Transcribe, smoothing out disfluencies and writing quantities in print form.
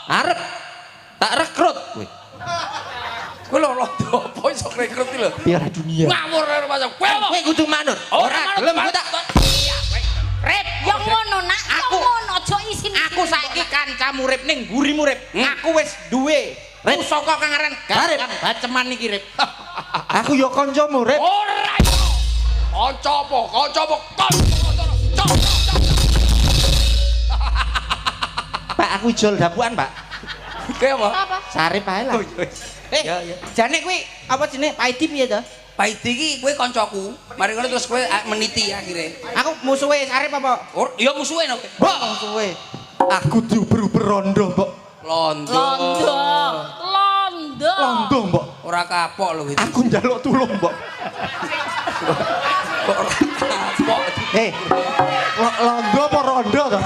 Arep tak rekrut kowe. Kowe lho apa iso rekrut iki lho. Piala dunia. Ngawur karo Mas. Kowe kudu manut. Ora gelem kowe tak Rip, yang ngono nak, Aku- yang ngono aja isin. Aku saiki kancamu Rip ning mburimu Rip. Aku wis duwe pusaka kang aran Garip. baceman iki Rip. Aku yo kancamu, Rip. Ora iso. Kanca apa? Kanca apa? Kanca. Pak, aku ijol dapuan, Pak. Kowe apa? Apa? Sarip ae lah. Ya ya. Jane kuwi apa jenenge Paidi piye to? Paidi iki kowe kancaku. Mari ngono terus kowe meniti akhire. Aku musuhe Sarip apa? Ya musuhe no. Mbok musuhe. Aku diuber-uber rondo, Mbok. Londo. Londo. Londo. Rondo, Mbok. Ora kapok lho iki. Aku njaluk tulung, Mbok. Ora kapok. Hei. Londo apa rondo to?